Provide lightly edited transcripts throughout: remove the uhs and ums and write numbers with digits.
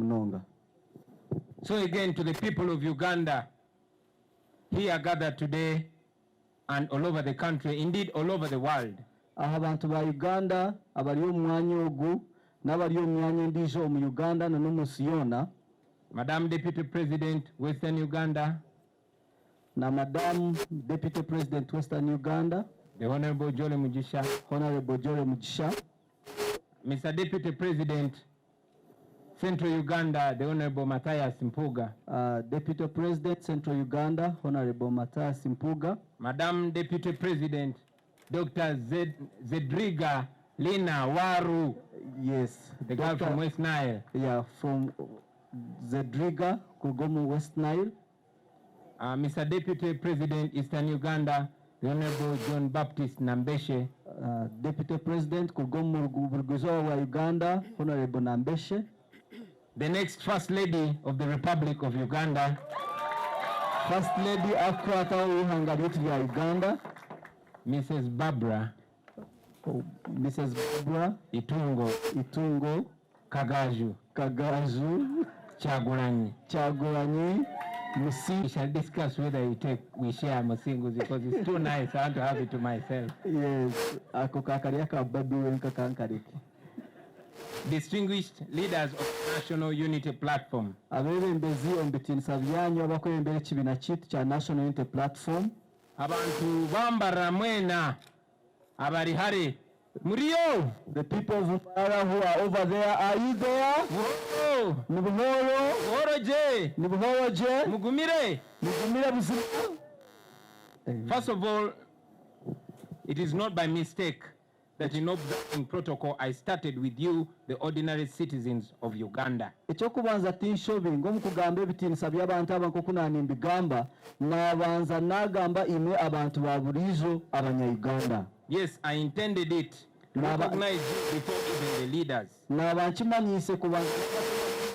munonga. So again, to the people of Uganda here gathered today and all over the country, indeed all over the world, abantu ba Uganda abali omwanya ogu n'abali omwanya endijo mu Uganda na n'omunsi yona, Madam Deputy President Western Uganda, na Madam Deputy President Western Uganda, the Honorable Jole Mugisha, Honorable Jole Mugisha, Mr. Deputy President Central Uganda, the Honorable Matthias Mpuga, Deputy President Central Uganda, Honorable Matthias Mpuga, Madam Deputy President Dr. Zedriga Lina Waru, yes, the girl from West Nile. Yeah, from Zedriga Kugomo, West Nile. Mr. Deputy President Eastern Uganda, the Honorable John Baptist Nambeshe. Deputy President Kugomo Burguzo wa Uganda, Honorable Nambeshe. The next First Lady of the Republic of Uganda, First Lady Akwata Uhangariti ya Uganda, Mrs. Barbara Mrs. Barbara Itungo Kagaju Kyagulanyi We shall discuss whether we share Musingu because it's too nice. I want to have it to myself. Yes, ako kakariaka babi wenka kankariki. Distinguished leaders of the National Unity Platform, abebembezi ombitinisa byanyu abakwembere kibina kitu cha National Unity Platform, abantu bambara mwena abari hari muriyo, the people of Mbarara who are over there, are you there? Whoa. Nibuhoro je Mugumire buzima. First of all, it is not by mistake that in observing protocol I started with you, the ordinary citizens of Uganda. Ekyokubanza tinshobi ngomukugamba ebitinisa by'abantu abankokunani mbigamba nabanza nagamba imwe abantu baburizo abanya-Uganda. Yes, I intended it to recognize you before even the leaders. Nabanchimanyise kubanza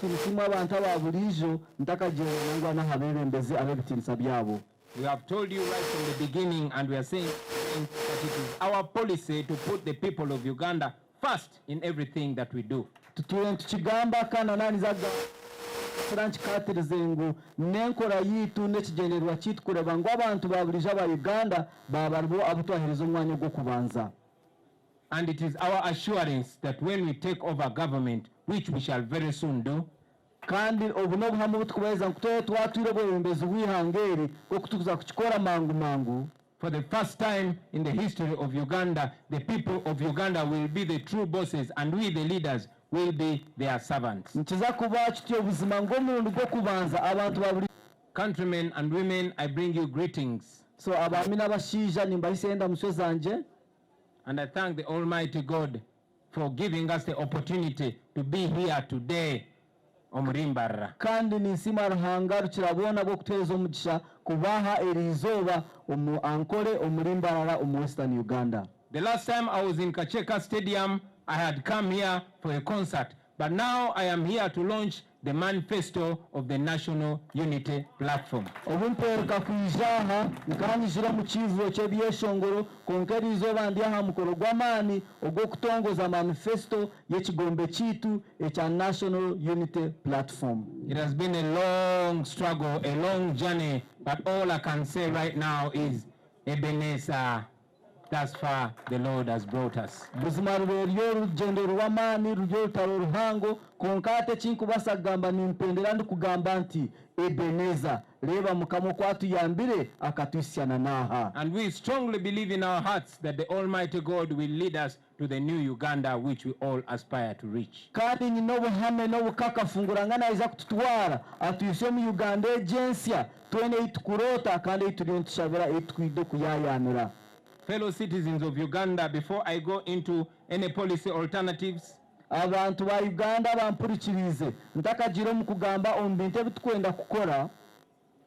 tinsimo abantu baburizo ntakajengwa na habebembezi abebitinisa byabo. We have told you right from the beginning and we are saying that it is our policy to put the people of Uganda first in everything that we do. Tukigamba kana nani zaga French Catherizengu nenkora yitu nekigenerwa kitu kureba ngo abantu baburije ba Uganda babarbo abutwahiriza umwanya gwo kubanza. And it is our assurance that when we take over government, which we shall very soon do, kandi obuno buhamu butukubeza nkutoye twatwire bwembezi wihangeri ko kutukuza kukikora mangu. For the first time in the history of Uganda, the people of Uganda will be the true bosses and we the leaders will be their servants. Nkiza kuba kityo buzima ng'omundu gwo kubanza abantu babuli. Countrymen and women, I bring you greetings. So abami n'abashija nimbayisenda muswe zanje. And I thank the Almighty God for giving us the opportunity to be here today. Kandi nisima ruhanga rukirabona bwo kuteza umugisha kubaha erizoba omu ankole omurimbarara omu Western Uganda. The last time I was in Kacheka Stadium, I had come here for a concert, but now I am here to launch the Manifesto of the National Unity Platform. Obumpereka kuijaha nkanyijira mu kivulo ky'ebyeshongoro konkeri izoba ndi aha mukoro gw'amani ogwo kutongoza Manifesto y'ekigombe kitu ekya National Unity Platform. It has been a long struggle, a long journey, but all I can say right now is Ebenezer. Thus far the Lord has brought us. Buzima ruryo rugendo rw'amani ruryo rutaro ruhango konkate kinkubasa gamba nimpendera ndi kugamba nti Ebenezer reba mukamo kwatuyambire akatwisyana naha. And we strongly believe in our hearts that the Almighty God will lead us to the new Uganda which we all aspire to reach. Kandi nyino buhame no bukakafungurangana iza kututwara atuyise mu Uganda agency twene itukurota kandi ituriyo tushabira itwido kuyayanira. Fellow citizens of Uganda, before I go into any policy alternatives, abantu ba Uganda bampurikirize ntakagire mu kugamba ombinte bitukwenda kukora.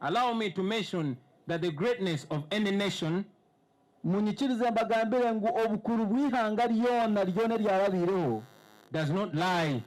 Allow me to mention that the greatness of any nation munyikirize mbagambire ngo obukuru bwihanga lyona lyone lyarabireho does not lie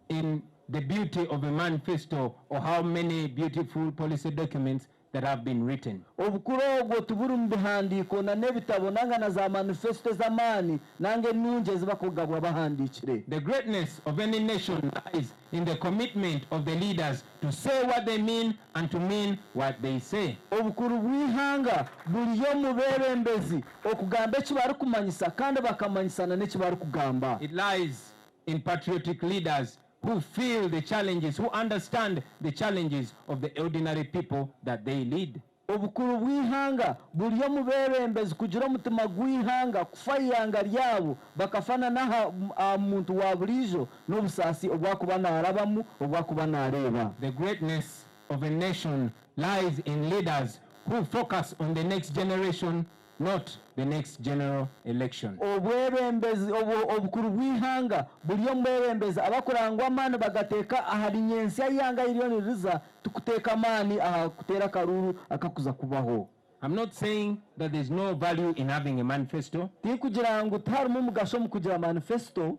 in the beauty of a manifesto or how many beautiful policy documents that have been written. obukuru obwo tuburi mu bihandiko na n'ebitabo nanga na za manifesto z'amaani nange ennungi ezibakugabwa bahandikire. The greatness of any nation lies in the commitment of the leaders to say what they mean and to mean what they say. obukuru bw'ihanga buliyo mu beebembezi okugamba eki barikumanyisa kandi bakamanyisana n'eki barikugamba. It lies in patriotic leaders who feel the challenges, who understand the challenges of the ordinary people that they lead. obukuru bw'ihanga buliyo mu beebembezi kugira omutima gw'ihanga kufa ihanga lyabo bakafana n'aha muntu wa buliijo n'obusaasi obwakuba naarabamu obwakuba naareeba. The greatness of a nation lies in leaders who focus on the next generation, not the next general election. obwebembezi obukuru bw'ihanga buliyo mu beebembezi abakurangwa amaani bagateeka aha linyensya y'ihanga iriyo niriza tukuteeka amaani aha kuteera karuru akakuza kubaho. I'm not saying that there's no value in having a manifesto, tikugira ngu tiharimu mugasho mu kugira manifesto,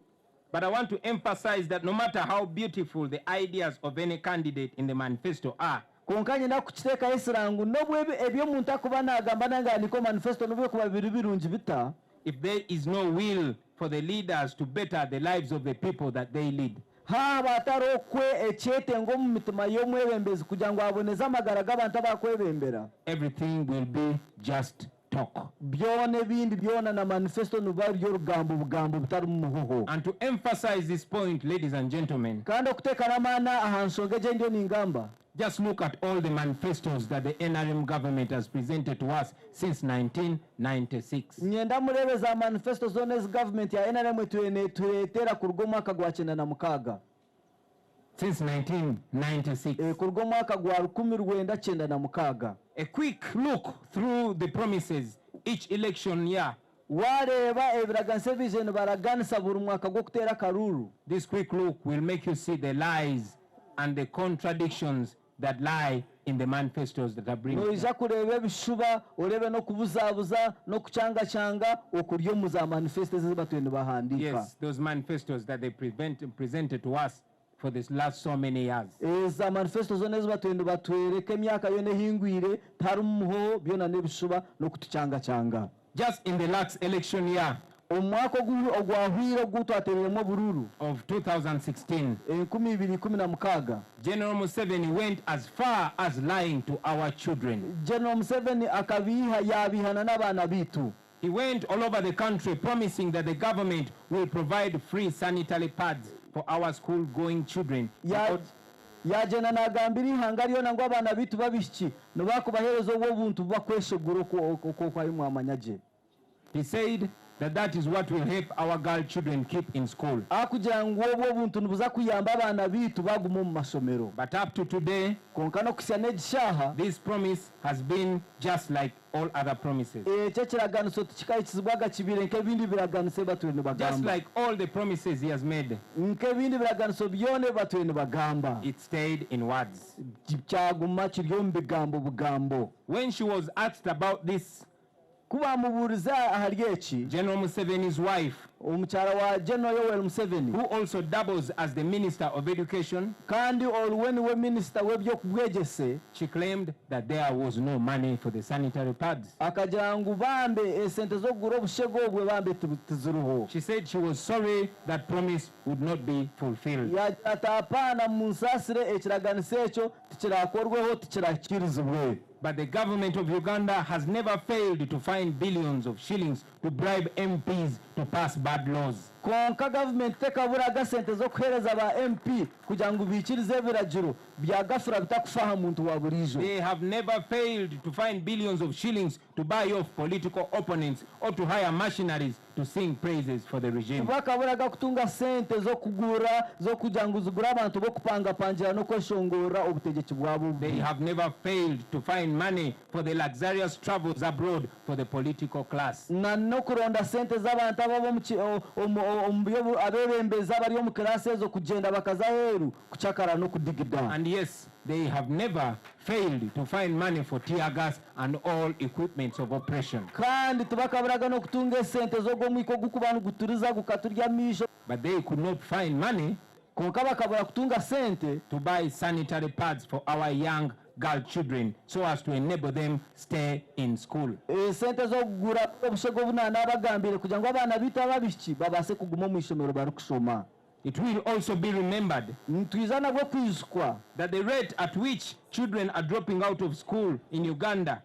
but I want to emphasize that no matter how beautiful the ideas of any candidate in the manifesto are, konka nyina kukiteekaho esirangu n'obwe eby'omuntu akuba naagamba nanga niko manifesto n'obwe kuba biri birungi bita, if there is no will for the leaders to better the lives of the people that they lead, haaba hatariho ekyetengo mu mitima y'omwebembezi kugira ngu aboneze amagara g'abantu abakwebembera, everything will be just talk. byona ebindi byona na manifesto nibuba by'orugambo bugambo butarimu muhoho. And to emphasize this point, ladies and gentlemen, kandi okuteeka n'amaani aha nsonga egi ndiyo ningamba, just look at all the manifestos that the NRM government has presented to us since 1996. nyenda murebe za manifesto zona ezi gavumenti ya NRM tureetera kuruga omwaka gwa 96, Since 1996. kuruga omwaka gwa 1996. A quick look through the promises each election year. wareeba ebiraganisa ebije nibaraganisa buri mwaka gw'okuteera karuru. This quick look will make you see the lies and the contradictions that lie in the manifestos that are bringing. noija kureeba ebishuba oreebe n'okubuzaabuza n'okucangacanga okuryo mu za manifesto ezi batwe nibahandiika. Yes, those manifestos that they presented to us for this last so many years. za manifesto zona ezi batwe nibatwereka emyaka yona ehingwire tiharimu muho byona n'ebishuba n'okutucangacanga. Just in the last election year omwaka ogwahwire ogu twateereremu obururu of 2016, 2016, General Museveni went as far as lying to our children. General Museveni akabiha yabihana n'abaana bitu. He went all over the country promising that the government will provide free sanitary pads for our school-going children. yagenda nagambira ihanga lyona ngu abaana bitu babishiki nibakubaheereza obwo obuntu bubakweshegura okwarimu amanyagye. He said that is what will help our girl children keep in school. akugira ngu obwo obuntu nibuza kuyamba abaana bitu baguma mu masomero. But up to today, konka n'okusya n'egishaaha this promise has been just like all other promises. ekyo ekiraganiso tikikayikizibwaga kibire nk'ebindi biraganiso batwe Just nibagamba. like all the promises he has made, nk'ebindi biraganiso byona batwe nibagamba. it stayed in words. kyaguma kiri omu bigambo bugambo. When she was asked about this, kuba mubuuriza ahari eki, General Museveni's wife, omukyala wa General Yoweri Museveni who also doubles as the Minister of Education, kandi olwe niwe minisita w'ebyokubwegyese, she claimed that there was no money for the sanitary pads. akagira ngu bambe esente z'okugura obushege obwe bambe tiziriho. She said she was sorry that promise would not be fulfilled. yagira ati apaana munsaasire ekiraganiso ekyo tikirakorweho tikirakirizibwe. But the government of Uganda has never failed to find billions of shillings to bribe MPs to pass bad laws. konka gavumenti tekaburaga sente z'okuheereza ba MP kugira ngu biikirize ebiragiro byagafura bitakufaha muntu wa buriijo. They have never failed to find billions of shillings to buy off political opponents or to hire machineries to sing praises for the regime. bakaburaga kutunga sente z'okugira ngu zigure abantu b'okupangapangira n'okweshongora obutegetsi bwabo. They have never failed to find money for the luxurious travels abroad for the political class. na n'okuronda sente z'abantu ababa abeebembezi abari omu kirasi ezo kugenda bakaza heeru kucakara n'okudigida. And yes, they have never failed to find money for tear gas and all equipments of oppression. kandi tibakaburaga n'okutunga esente z'ogw'omwiko gukuba niguturiza gukaturya amiisho, But they could not find money konka bakabura kutunga sente to buy sanitary pads for our young girl children so as to enable them stay in school. Sente zo kugura obushego bunana abagambire kugira ngo abana bita babishiki babase kuguma mu ishomero bari kusoma. It will also be remembered Ntwizana bwo kwizukwa that the rate at which children are dropping out of school in Uganda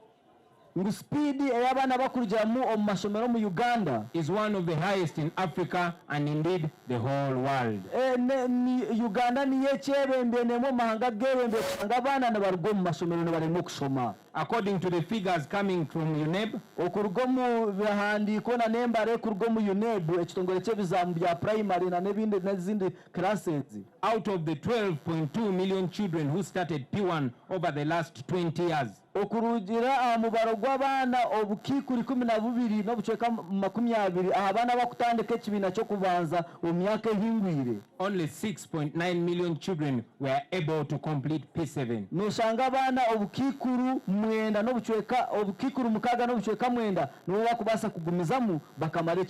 ngu speed eyabana bakurija mu mashomero mu Uganda is one of the highest in Africa and indeed the whole world. Uganda ni yechebembe nemo mahanga gebembe kusanga abana ne barugo mu mashomero ne barimo kusoma. According to the figures coming from UNEB, okurugo mu bihandiko na nembare kurugo mu UNEB ekitongole cy'ebizamu bya primary na nebindi n'izindi classes, out of the 12.2 million children who started P1 over the last 20 years, okurugira mubaro gw'abana obukikuri 12 n'obucweka 20 abana bakutandika ekibina cyo kubanza mu myaka ehingwire, only 6.9 million children were able to complete P7. noshanga abana obukikuru mwenda n'obucweka obukikuru mukaga n'obucweka mwenda nibo bakubasa kugumizamu bakamara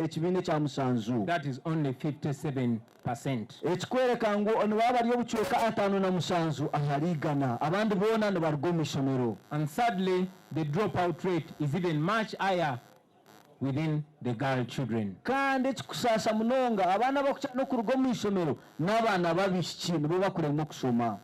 ekibine kya musanju. That is only 57%. Ekikwereka ngo nibo bari obucweka 5 na musanju aharigana abandi bona ne barugo mu ishomero. And sadly, the dropout rate is even much higher within the girl children. Kandi ekikusasa munonga abana bakucha no kurugo mu ishomero n'abana babishiki nibo bakuremo kusoma.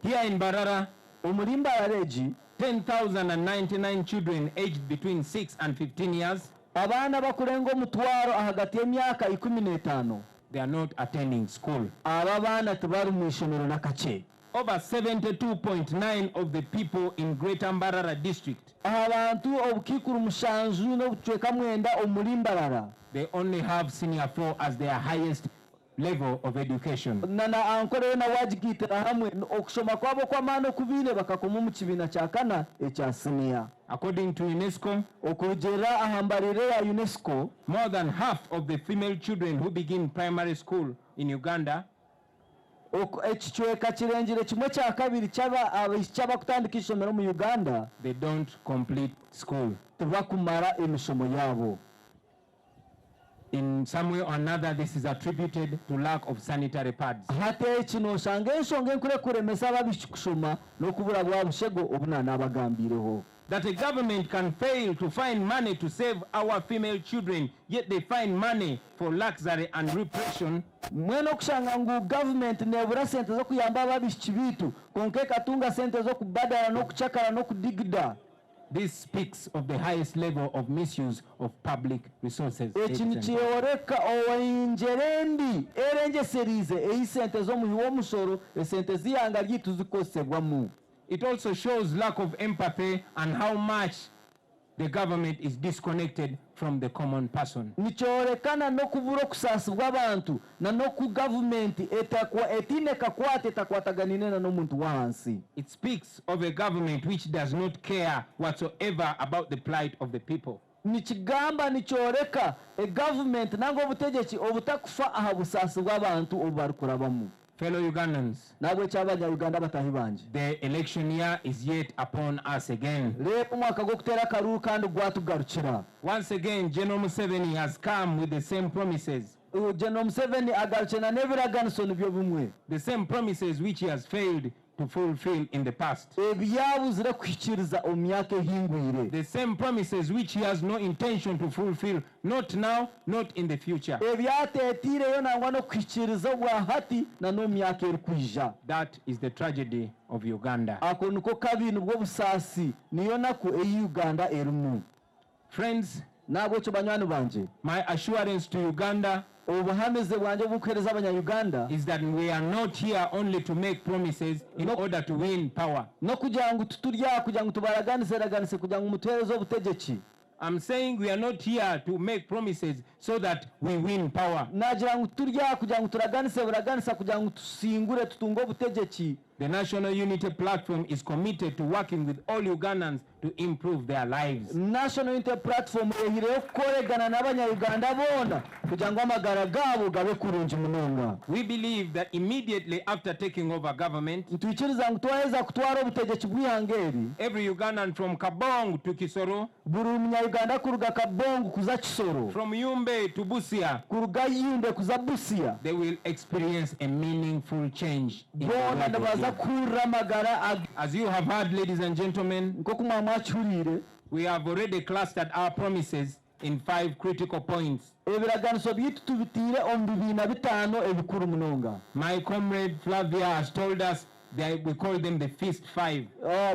Here in Barara, Umurimba yareji 10,099 children aged between 6 and 15 years, abana bakurengo mutwaro ahagati y'emyaka 15 they are not attending school. aba bana tibari mu ishomero nakache. Over 72.9% of the people in Greater Mbarara district, Abantu obukikuru mushanju n'obucweka mwenda omulimbarara they only have senior 4 as their highest level of education. nana ankore na wajigitira hamwe okusoma kwabo kw'amaani okubire bakakoma mu kibina kya kana ekya senior. According to UNESCO, Okugera ahambarire ya UNESCO, more than half of the female children who begin primary school in Uganda, ekicweka kirengire kimwe kya kabiri cy'abakutandika ishomero mu Uganda they don't complete school. tebakumara emishomo yabo. In some way or another, this is attributed to lack of sanitary pads. Hate kino shanga ensonga enkure kuremesa ababishiki kusoma n'okubura bwa bushego obunana abagambireho. That a government can fail to find money to save our female children, yet they find money for luxury and repression. Mweno kushanga ngu government nebura sente zo kuyamba ababishiki bitu konke katunga sente zo kubadala n'okucakara n'okudigida. This speaks of the highest level of misuse of public resources. Ekinikiyoreka owainjerembi erengeserize eisente zo muhiwo musoro esente ziyanga ryitu zikosebwamu. It also shows lack of empathy and how much the government is disconnected from the common person. Nichorekana no kubura okusasibwa abantu na no ku government etineka kwate takwataganine na n'omuntu wansi. It speaks of a government which does not care whatsoever about the plight of the people. Nichigamba nichoreka a government nango obutegetsi obutakufa aha busasibwa abantu obarukurabamu. Fellow Ugandans, nabwe cyabanya Uganda batahi banje, the election year is yet upon us again. Leo mwaka go kutera karu kandi gwatugarukira. Once again, General Museveni has come with the same promises. General Museveni agarukena nebiraganisho nibyo bimwe. The same promises which he has failed to fulfill in the past. Ebyabuzire kwikiriza omyaka ehingwire. The same promises which he has no intention to fulfill, not now, not in the future. Ebyatetire yo nangwa no kwikiriza bwa hati na no myaka erikwija. That is the tragedy of Uganda. Ako niko kabintu bwo busasi niyo nako Uganda erimu. Friends, nabwo cyo banywani banje, my assurance to Uganda obuhamize bwanje bukereza abanya-Uganda is that we are not here only to make promises in order to win power. No kugira ngo tuturya kugira ngo tubaraganise kugira ngo mutereze obutegetsi. I'm saying we are not here to make promises so that we win power. Nagira ngo turya kugira ngo turaganisa kugira ngo tusingure tutungo obutegetsi. The National Unity Platform is committed to working with all Ugandans to improve their lives. National Unity Platform ehire koregana n'abanya-Uganda bona kugira ngo amagara gabo gabe kurungi munonga. We believe that immediately after taking over government, ntwikiriza ngo twaheza kutwara obutegetsi bw'ihangeri, every Ugandan from Kabong to Kisoro, buri munya Uganda kuruga Kabongo kuza Kisoro, from Yumbe to Busia, kuruga Yumbe kuza Busia, they will experience a meaningful change in the bona world of ndabaza God. kuramagara As you have heard, ladies and gentlemen, nkoko mwamwachurire we have already clustered our promises in 5 critical points. ebiraganiso byitu tubitire omu 25 ebikuru munonga. My comrade Flavia has told us that we call them the Feast 5.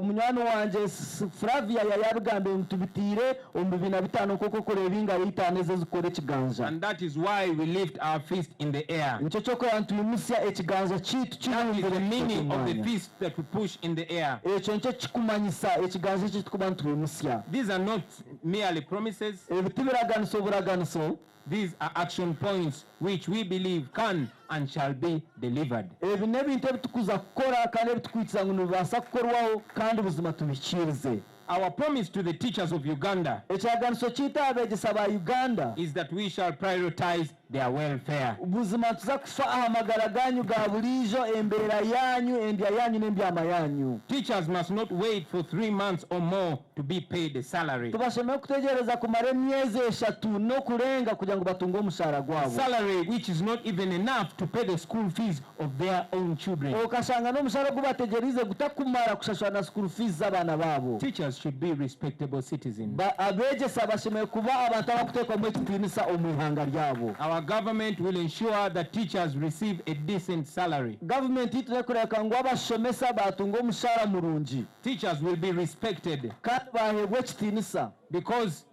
Munywani wanje Flavia yarugambe tubitire omu 25 koko kureba ingabo itano zikore ekiganja. And that is why we lift our fist in the air. Nicyo cyo kwantumusya ekiganja kitu That is kirumbere the meaning of the kumanya. fist that we push in the air. Ekyo nicyo kikumanyisa ekiganja kitu kubantumusya. These are not merely promises. Ebiti biraganiso. These are action points which we believe can and shall be delivered. Ebi nebintu ebitukuza kukora kandi ebitukwitiza ngo nibasa kukorwaho kandi ubuzima tubikirize. Our promise to the teachers of Uganda Ekiraganiso kita abegesa ba Uganda is that we shall prioritize their welfare. ubuzima tuza kufa ahamagara ganyu ga bulijo embeera yanyu endya yanyu n'embyama yanyu. Teachers must not wait for 3 months or more to be paid a salary. Tubashemereire kutegereza kumara emyezi 3 n'okurenga kugira ngo batunge omushahara gwabo. Salary which is not even enough to pay the school fees of their own children. Okashanga n'omushahara gubategerize gutakumara kushashura na school fees z'abaana babo. Teachers should be respectable citizens. Abegesa bashemereire kuba abantu abakuteekwamu ekitiinisa omu ihanga ryabo. Our government will ensure that teachers receive a decent salary. Government yitu nekureka ngo abashomesa batunga omushahara murungi Teachers will be respected kandi baheebwa ekitiinisa because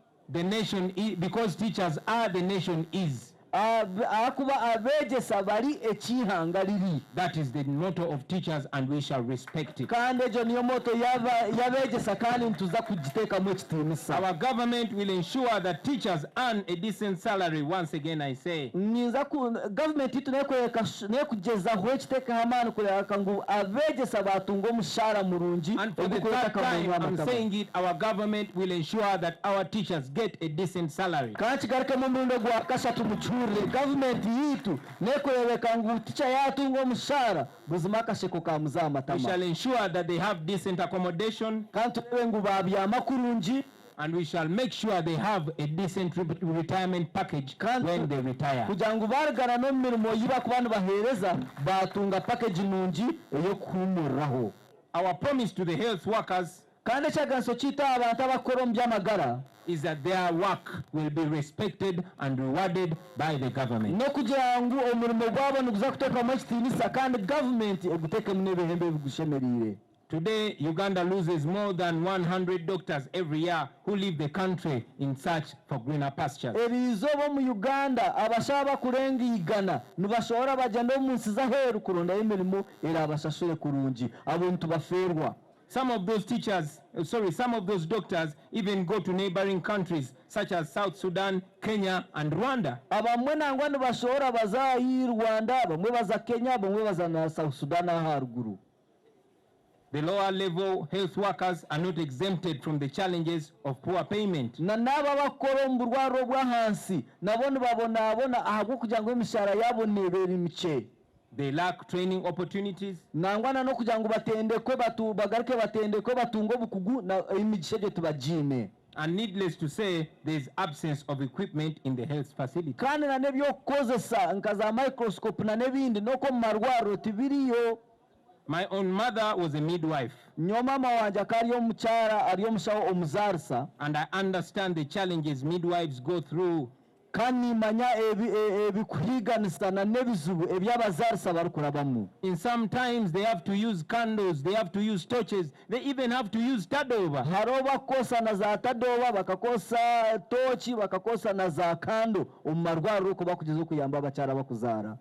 teachers are the nation is. akuba abegesa bari ekihanga riri. That is the motto of teachers and we shall respect it. Kandi egyo niyo moto yabegesa kandi nituza kugiteekamu ekitiinisa. Our government will ensure that teachers earn a decent salary. Once again I say. Government yitu nekugezaho ekiteekaho amaani kureka ngu abegesa batunga omushahara murungi. And for the third time I'm saying it, our government will ensure that our teachers get a decent salary. Kandi kigarukemu omurundi gwa kashatu mukyurire government yitu nekurebeka ngu ticha yatunga omushahara buzima akasheko ka muzama We matama. shall ensure that they have decent accommodation. Kandi turebe ngu babyama kurungi. And we shall make sure they have a decent retirement package when they retire. Kugira ngu barigana n'emirimo yiba kuba nibaheereza batunga package nungi eyokuhumuriraho. Our promise to the health workers Kandi ekiraganiso kita abantu abakora omu by'amagara is that their work will be respected and rewarded by the government. n'okugira ngu omurimo gwabo niguza kuteekamu ekitiinisa kandi government eguteekemu n'ebihembo ebigushemereire. Today, Uganda loses more than 100 doctors every year who leave the country in search for greener pastures. Eriizo omu Uganda abashaho bakurenga 100 nibashobora bagenda omu nsi z'aheeru kurondayo emirimo erabashashure kurungi abo nitubaferwa. Some of those doctors even go to neighboring countries such as South Sudan, Kenya, and Rwanda. Abamwe nangwa nibashobora baza hi Rwanda, bamwe baza Kenya, bamwe baza na South Sudan haruguru. The lower level health workers are not exempted from the challenges of poor payment. Na naba bakora mu burwaro bwa hansi nabo nibabona ahubwo kugira ngo imishahara yabo nebera imice. They lack training opportunities. Nangwa no kugira ngo batendekwe bagaruke batendekwe batungo bukugu na imigishe gye tubajine. And needless to say, there is absence of equipment in the health facility. Kandi na nebyo kozesa nkaza microscope na nebindi noko mu marwaro tibiriyo. My own mother was a midwife. Nyomama wanje akariyo mukyara ariyo mushaho omuzarisa. And I understand the challenges midwives go through. Kandi manya ebikuhiganisa na nebizubu ebyabazarisa barukurabamu. In sometimes they have to use candles, they have to use torches, they even have to use tadoba. Haro bakosa na za tadoba bakakosa tochi bakakosa na za kando omu marwaro kuba kugeza okuyamba abakyara bakuzara.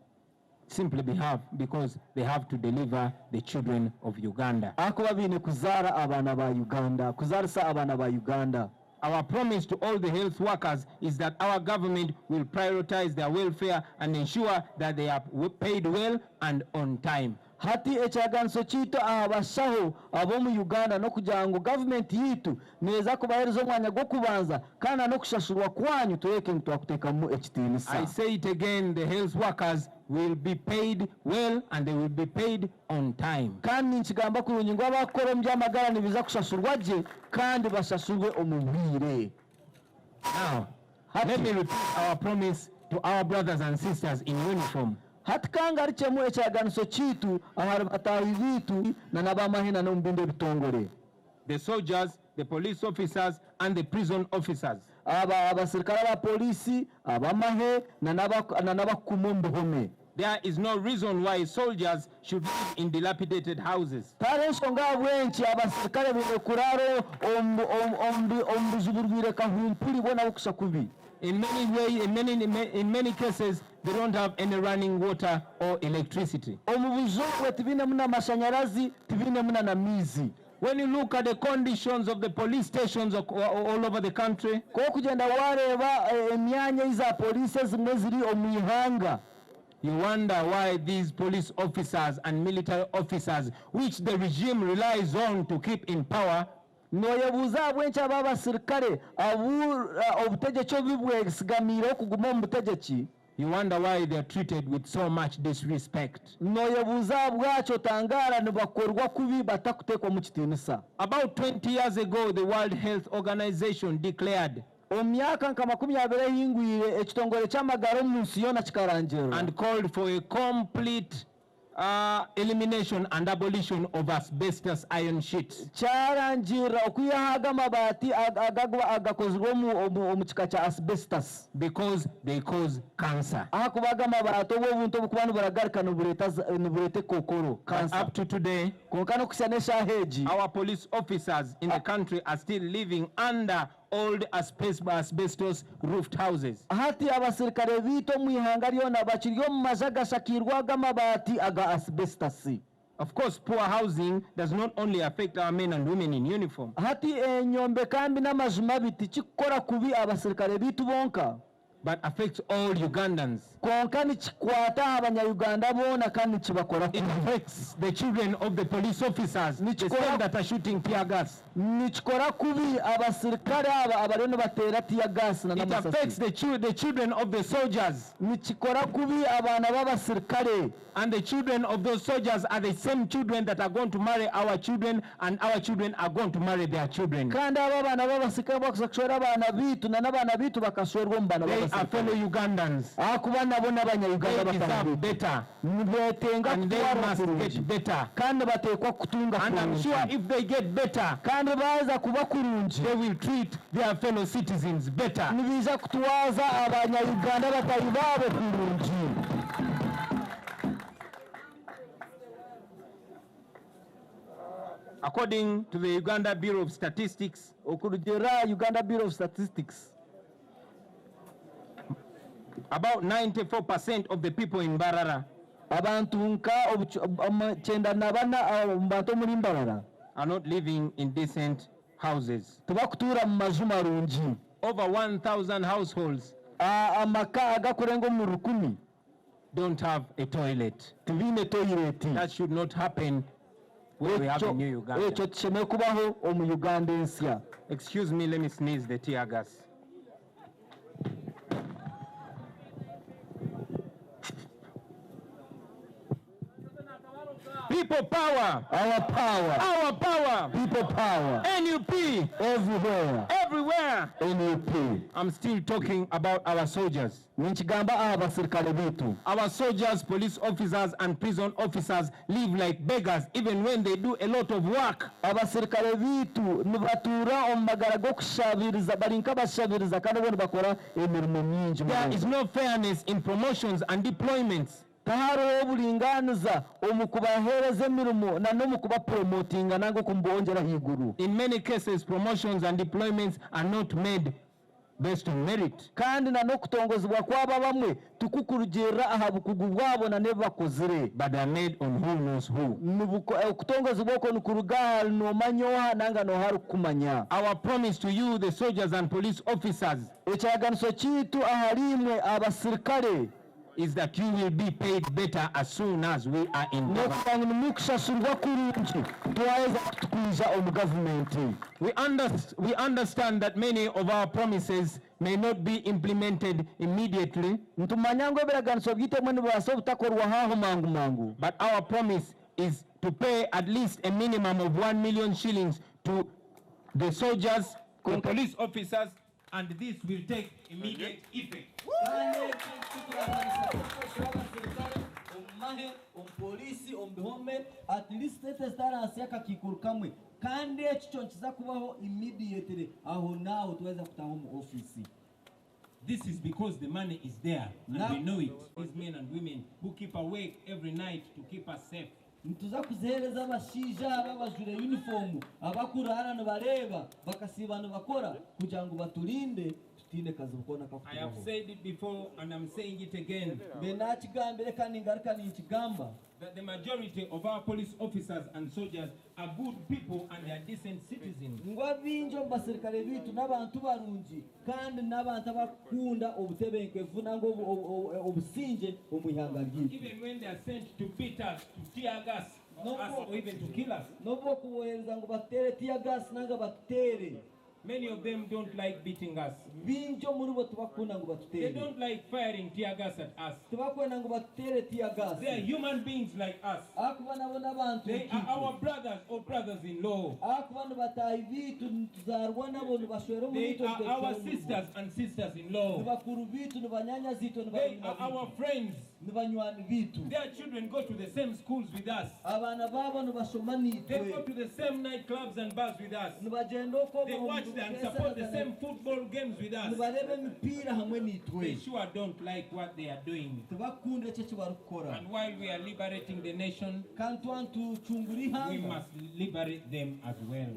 Simply because they have to deliver the children of Uganda. Akuba bine kuzara abana ba Uganda, kuzarisa abana ba Uganda. Our promise to all the health workers is that our government will prioritize their welfare and ensure that they are paid well and on time. Hati ekiraganiso kiito abashaho abomu Uganda no kugira ngo government yitu neza kubahereza omwanya gwo kubanza kandi no kushashurwa kwanyu tureke ntwakuteekamu ekitiinisa. I say it again, the health workers will be paid well and they will be paid on time. Kandi nkigamba kurungi ngo abakora omu by'amagara nibiza kushashurwa gye kandi bashashurwe omu bwire. Now, let me repeat our promise to our brothers and sisters in uniform. hatikanga ari chemu ekyaganiso kitu ahari batahi bitu na nabamahina n'omubindo bitongore. The soldiers, the police officers, and the prison officers. abasirikare aba polisi abamahe na n'abakuma omu bihome. There is no reason why soldiers should live in dilapidated houses. tari enshonga bwenki abasirikare biine kurara omu buju burwire kahumpuri bona bukusha kubi. In many cases, they don't have any running water or electricity. omu buju bwe tibiinemu n'amashanyarazi tibiinemu n'amizi. When you look at the conditions of the police stations all over the country, ko kugenda wareba emyanya iza polisi zimwe ziri omu ihanga, you wonder why these police officers and military officers, which the regime relies on to keep in power, noyebuuza bwenki aba abasirikare obutegeki obu bwesigamiire kuguma omu butegeki, you wonder why they are treated with so much disrespect. noyebuuza bwakyo tangara nibakorwa kubi batakuteekwa mu kitiinisa. About 20 years ago, the World Health Organization declared omu myaka nka 20 ehingwire ekitongole ky'amagara omu nsi yoona kikarangira and called for a complete elimination and abolition of asbestos iron sheets. kyarangira okwihaga amabaati agakozirwe omu kika kya asbestos Because they cause cancer. ahakubaga amabaati obw'obuntu obukuba niburagarika nibureeta kokoro cancer. Up to today, konka n'okushya n'eshaaha egi our police officers in the country are still living under old asbestos roofed houses. hati abasirikare biito omu ihanga lyona bakiri omu maju agashakirwaga amabaati aga asbestos. Of course, poor housing does not only affect our men and women in uniform, hati enyombe kambi n'amaju mabi tikikukora kubi abasirikare biitu bonka, but affects all Ugandans. konka nikikwata abanyayuganda boona kandi nikibakora It affects the children of the police officers, the same that are shooting tear gas. nikikora kubi abasirikare aba abariyo nibateera tiya gaasi It affects n'amasasi. the children of the soldiers, nikikora kubi abaana b'abasirikare, and the children of those soldiers are the same children that are going to marry our children, and our children are going to marry their children. kandi abo abaana b'abasirikare bakuza kushora abaana biitu na n'abaana biitu bakashorwa omu baana They are fellow b'abasirikare. Ugandans. ahakuba nabo n'abanyayuganda They batari deserve biitu better, nibeetenga and they kutwara must kurungi get better. kandi bateekwa kutunga And I'm kurungi, sure if they get better, kandi baza kuba kurungi they will treat their fellow citizens better. nibiija kutwaza abanyayuganda batari baabo kurungi. According to the Uganda Bureau of Statistics, okurugira Uganda Bureau of Statistics, about 94% of the people in Mbarara abantu nka 94 omu bantu omuri Mbarara are not living in decent houses. tibakutuura mu maju marungi. Over 1,000 households amaka agakurenga omu 1,000 don't have a toilet. tibiine toyireti. That should not happen when we have a new Uganda. ekyo kishemeye kubaho omu Uganda ensya. Excuse me, let me sneeze the tear gas. People power. Our power, Our power. people power, NUP. everywhere. Everywhere. NUP. I'm still talking about our soldiers. Ninkigamba abasirikale biitu. Our soldiers, police officers, and prison officers live like beggars even when they do a lot of work. abasirikale biitu nibatuura omu magara g'okushabiriza bari nk'abashabiriza kandi bo nibakora emirimo mingi. There is no fairness in promotions and deployments. tahariho oburinganiza omu kubaheereza emirimo na n'omu kubapromotinga nanga okumubongyera haiguru. In many cases, promotions and deployments are not made based on merit. kandi na n'okutongozebwa kwaba bamwe tukukurugirira aha bukugu bwabo na n'ebi bakozire. But they are made on who knows who. okutongozebwa okwo nikuruga ahari noomanya oha nanga nohari kukumanya. Our promise to you, the soldiers and police officers, ekiraganiso kiitu ahari imwe abasirikare is that you will be paid better as soon as we are in government. n'okubanga nimukishashurwa kurungi twaheza kutukwija omu gavumenti. We understand that many of our promises may not be implemented immediately, ntumanya ngu ebiraganiso byaitu ebimwe nibibaasa obutakorwa haaho mangu mangu, but our promise is to pay at least a minimum of 1 million shillings to the soldiers, the police officers, and this will take immediate effect. Police ombihome at least stars yakakikuru kamwe kandi ekicho nkiza kubaho immediately aho nawo tuweza kutaho mu office. This is because the money is there and we know it. These men and women who keep awake every night to keep us safe. Ntuza kuzihereza abashija babajure uniform abakurara bareba bakasibana bakora kugira ngo baturinde tutinde kazi bukona kafuko. I have said it before and I'm saying it again. Benachigambere kandi ngaruka ni ikigamba that the majority of our police officers and soldiers are good people and they are decent citizens. Ngwa binjo basirikare bitu n'abantu barungi kandi n'abantu abakunda obutebenkevu nango obusinje omuyanga ryitu. Even when they are sent to beat us, to tear gas, or even to kill us. Nobo kubohereza ngo batere tear gas nanga batere. Many of them don't like beating us. They don't like firing tear gas at us. They are human beings like us. They are our brothers or brothers-in-law. They are our sisters and sisters-in-law. They are our friends. Their children go to the same schools with us. They go to the same nightclubs and bars with us. They watch and support the same football games with us. They sure don't like what they are doing. And while we are liberating the nation, we must liberate them as well.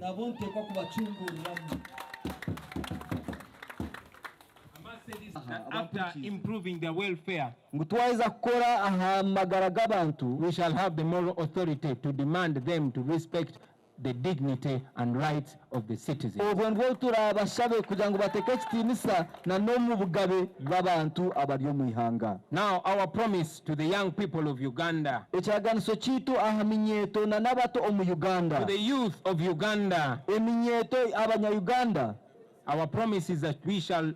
After improving their welfare, we shall have the moral authority to demand them to respect the dignity and rights of the citizens. Now our promise to the young people of Uganda, to the youth of Uganda, our promise is that we shall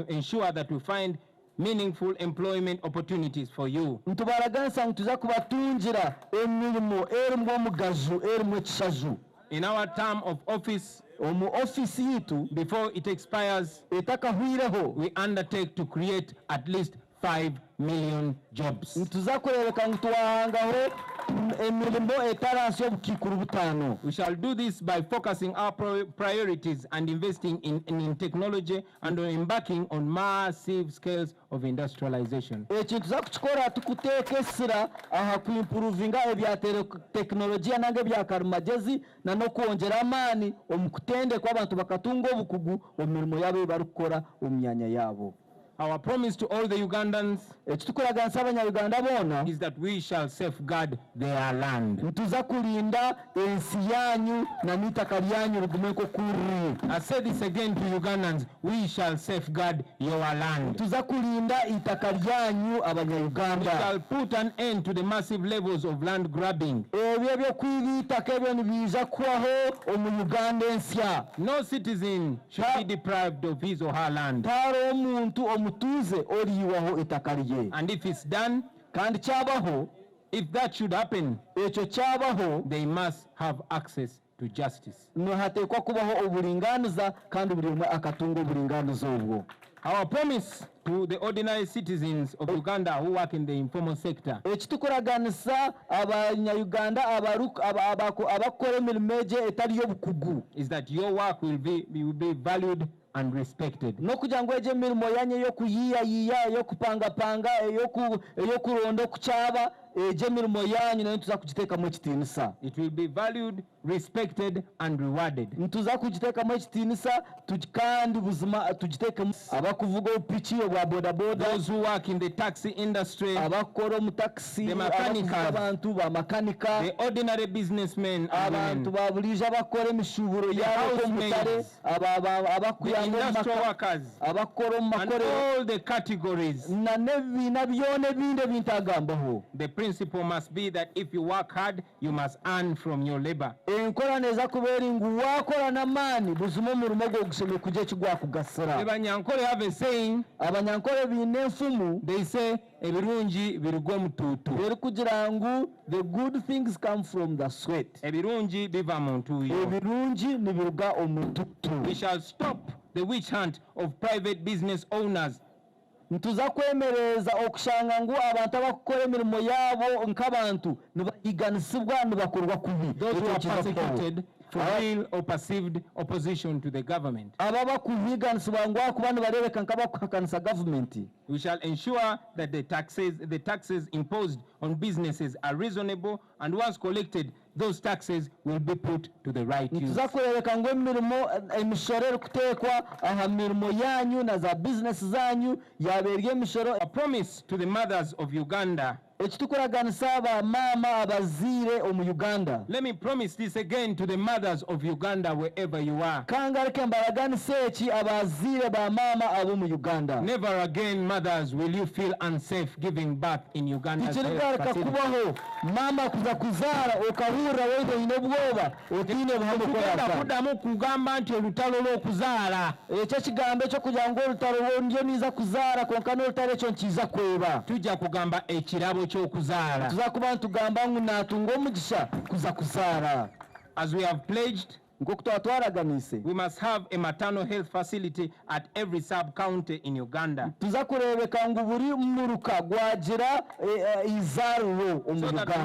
ensure that we find meaningful employment opportunities for you. In our term of office, before it expires, we undertake to create at least 5 million jobs. We shall do this by focusing our priorities and investing in technology and embarking on massive scales of industrialization. Our promise to all the Ugandans is that we shall safeguard their land. I say this again to Ugandans, we shall safeguard your land. We shall put an end to the massive levels of land grabbing. No citizen should be deprived of his or her land. And if it's done, if that should happen, they must have access to justice. Our promise to the ordinary citizens of Uganda who work in the informal sector is that your work will be valued and respected. It will be valued, respected and rewarded. Those who work in the taxi industry, the mechanics, the ordinary businessmen and women, the housemaids, the industrial workers, and all the categories. The principle must be that if you work hard, you must earn from your labor. The Banyankole have a saying. They say, the good things come from the sweat. We shall stop the witch hunt of private business owners. Ntuza kwemereza okushanga ngu abantu abakukora emirimo yabo nk'abantu nibahiganisibwa nibakorwa kubi. Those who are persecuted for real or perceived opposition to the government. Ababa kuhiganisibwa ngu akuba nibarebeka nk'abakuhakanisa government. We shall ensure that the taxes imposed on businesses are reasonable, and once collected, those taxes will be put to the right use. Ntuza kurebeka ngu emisoro eri kuteekwa aha mirimo yanyu na za business zanyu yaberye emisoro. A promise to the mothers of Uganda. Ekitukoraganisa abamama abazire omu Uganda. Let me promise this again to the mothers of Uganda wherever you are. Kangareke mbaraganise eki abazire bamama abo mu Uganda. Never again, mothers, will you feel unsafe giving birth in Uganda's Tichirigareka kubaho mama kuza kuzara okahura wewe ine bwoba otine buhambo kwa kudamu kugamba nti olutalo lw'okuzaala ekyo kigambo ekyo kugira ngo olutalo ndyo niza kuzara konkano olutalo ekyo nkiza kweba tujja kugamba ekirabo ky'okuzaala tuzakuba ntugamba ngu natunga omugisha kuza kuzara. As we have pledged, we must have a maternal health facility at every sub-county in Uganda. So that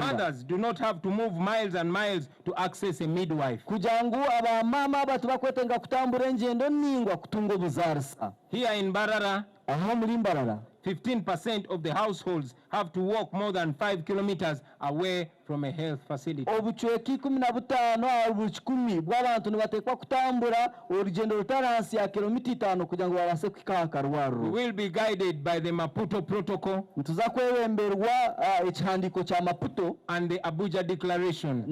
mothers do not have to move miles and miles to access a midwife. Here in Barara, 15% of the households have to walk more than 5 kilometers away from a health facility. We will be guided by the Maputo Protocol and the Abuja Declaration.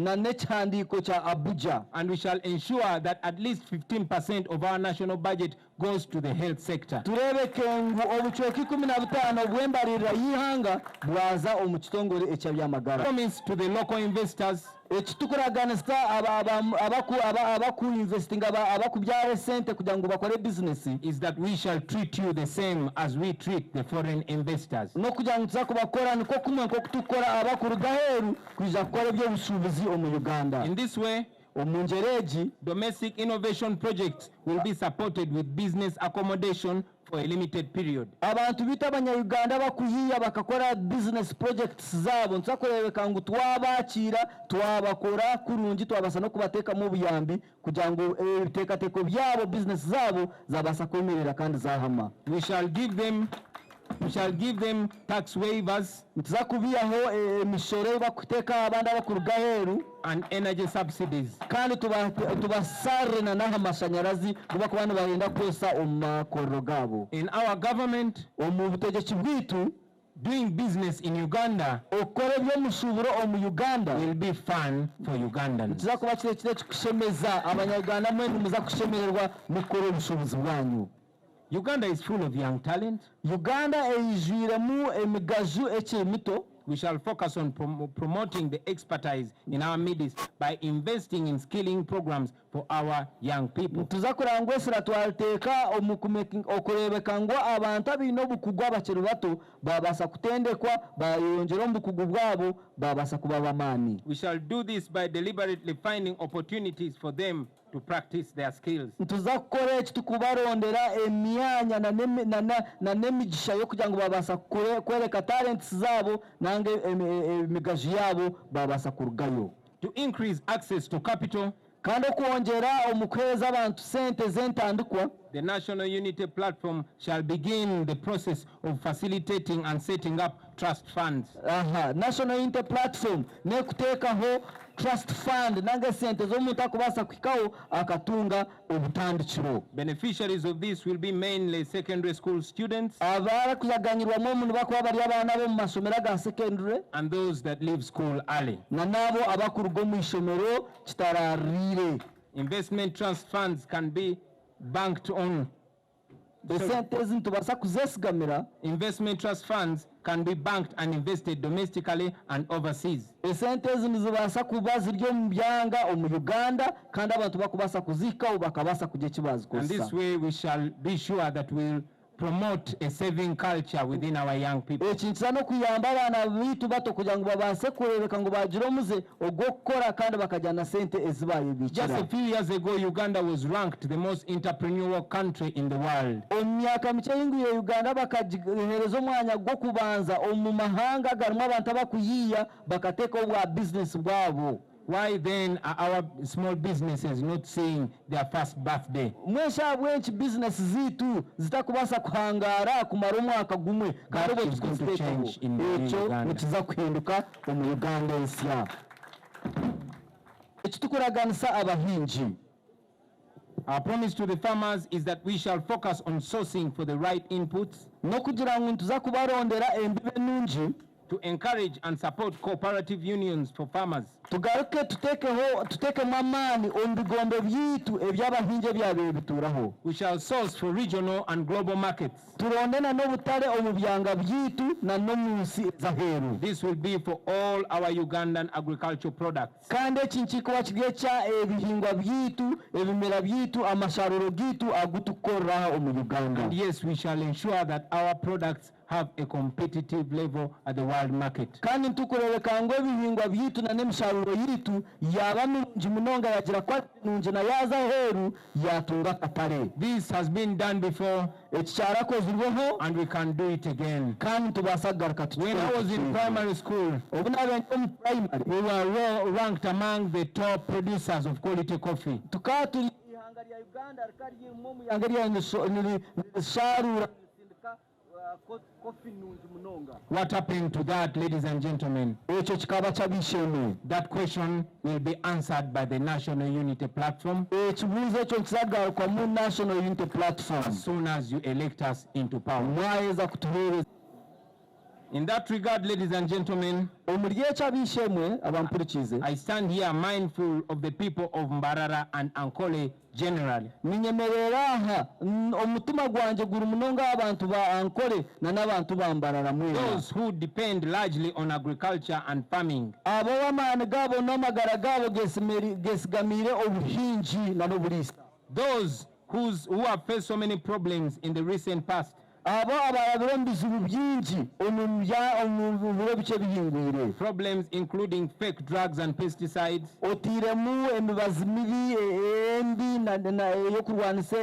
And we shall ensure that at least 15% of our national budget goes to the health sector. Promise to the local investors is that we shall treat you the same as we treat the foreign investors. In this way, domestic innovation projects will be supported with business accommodation for a limited period. Abantu bita abanyayuganda bakuhiya bakakora business projects zabo ntuzakorebeka ngo twabakira twabakora kurungi twabasa no kubateka mu buyambi kugira ngo ibitekateko byabo business zabo zabasa kwemerera kandi zahama. We shall give them tax waivers and energy subsidies. In our government, doing business in Uganda will be fun for Ugandans. Uganda is full of young talent. We shall focus on promoting the expertise in our midst by investing in skilling programs for our young people. We shall do this by deliberately finding opportunities for them to practice their skills. To increase access to capital, the National Unity Platform shall begin the process of facilitating and setting up trust funds. National Unity Platform trust fund beneficiaries of this will be mainly secondary school students and those that leave school early. Investment trust funds can be banked on. Investment trust funds can be banked and invested domestically and overseas. And this way we shall be sure that we'll promote a saving culture within our young people. Ekintu no kuyamba abana bitu bato kugira ngo babase kurebeka ngo bagire omuze ogokora kandi bakajana sente ezibaye bikira. Just a few years ago, Uganda was ranked the most entrepreneurial country in the world. Omyaka mike yinguye Uganda bakagihereza omwanya gwo kubanza omu mahanga garimo abantu abakuyiya bakateka obwa business bwabo. Why then are our small businesses not seeing their first birthday? Mwesha bwenchi business zitu zitakubasa kuhangara kumara umwaka gumwe kandi That is going to change in Uganda. Nikiza kuhinduka mu Uganda ensya. Ekitukoraganisa abahinji. Our promise to the farmers is that we shall focus on sourcing for the right inputs, No kugira ngo tuza kubarondera embibe nungi to encourage and support cooperative unions for farmers, tugaruke tuteke mamani ombigombe byitu ebyabahinje byabe bituraho. we shall source for regional and global markets. Turonde na nobutale omu byanga byitu na no munsi zaheru. This will be for all our Ugandan agricultural products. Kandi ekinchiko wakigecha ebihingwa byitu ebimera byitu amasharuro gitu agutukora omu Uganda. And yes, we shall ensure that our products have a competitive level at the world market. Kandi ntukurebeka ngo ebihingwa byitu na nemisharuro yitu yaba mirungi munonga yagira kwa nunje na yaza heru yatunga katare. This has been done before Ekichara kozirweho and we can do it again. kandi tubasa garuka tutu. When I was in primary school, Obunabe mu primary we were ranked among the top producers of quality coffee. tukatuli ihanga lya Uganda rikari mu ihanga lya nisharura kofi nungi munonga. What happened to that, ladies and gentlemen? Ekyo kikaba kyabisheme. That question will be answered by the National Unity Platform Ekibuuzo ekyo kizagarukwa mu National Unity Platform. as soon as you elect us into power. Mwayeza kutuhereza. In that regard, ladies and gentlemen, Omuri ekyabishemwe abampurikize. I stand here mindful of the people of Mbarara and Ankole generally. Ninyemerera aha omutima gwanje guri munonga abantu ba Ankole na n'abantu bambarara mwera. Those who depend largely on agriculture and farming. Abo bamana gabo n'amagara gabo gesigamire obuhinji na n'oburisa. Those who have faced so many problems in the recent past. Abo abayabire mbizibu byingi omu biro bice bihingwire. Problems including fake drugs and pesticides, Otiremu emibazi mibi embi na yo kurwanisa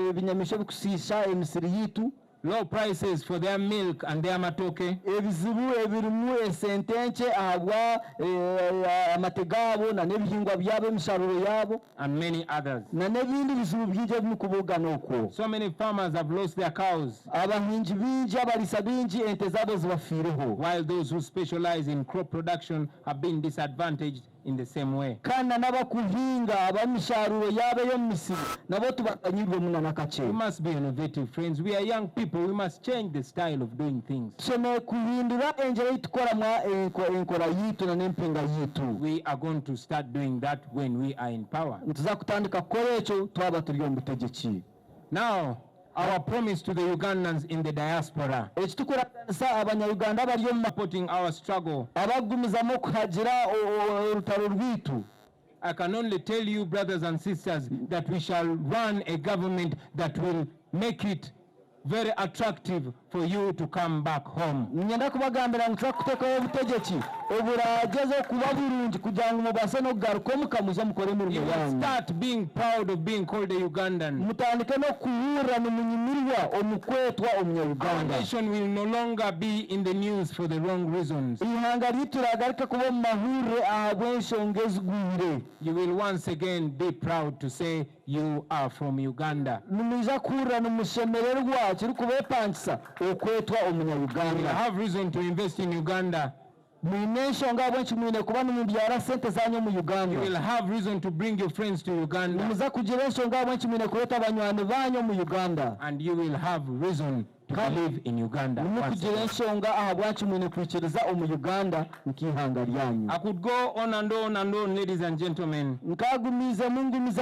ebinyamisho bikusisha emisiri yitu. low prices for their milk and their matoke, Ebizibu ebirimu esentenche ahabwa amategabo na n'ebihingwa byabo emisharuro yabo and many others. na n'ebindi bizibu byingi ebimukubugana okwo. So many farmers have lost their cows, Abahinji bingi abalisa bingi ente zabo zibafireho. while those who specialize in crop production have been disadvantaged in the same way. Kandi n'abakuhinga abamisharuro yabo y'omumisiri nabo tubakanyirwe munana We kache. must be innovative, friends. We are young people. We must change the style of doing things. Tuseme kuhindura enjera yitukoramu enkora yitu na n'empinga yitu. We are going to start doing that when we are in power. Ntuza kutandika kukora ekyo twaba turi omu butegetsi. Now, our promise to the Ugandans in the diaspora, Ekitukoraganisa abanyayuganda bari omu supporting our struggle. abagumizamu kuhagira orutaro rwitu. I can only tell you, brothers and sisters, that we shall run a government that will make it very attractive for you to come back home. Nyenda kubagambira ntuza kuteekaho obutegetsi oburageze kuba burungi kugira ngo mubase n'okugaruka omukamuza mukore You emirimo will yanyu. start being proud of being called a Ugandan. Mutandike n'okuhurra nimunyimirwa omukwetwa Our omunyayuganda. nation will no longer be in the news for the wrong reasons. Ihanga ryitu riragarika kuba omu mahurre ahabw'enshonga ezigwire. You will once again be proud to say you are from Uganda. Nimwiza kuhurra nimushemererwa kiri kubepangisa okwetwa You will omunyayuganda. have reason to invest in Uganda. Mwine enshonga ahabw'enki mwine kuba nimubyara sente zanyu mu You Uganda. will have reason to bring your friends to Uganda. Nimuza kugira enshonga ahabw'enki mwine kuleeta abanywani banyu mu Uganda. And you will have reason to live in Uganda. once Nimukugira again. enshonga ahabw'enki mwine kwikiriza omu Uganda nk'ihanga ryanyu. I could go on and on and on, ladies and gentlemen. Nkagumize mungumiza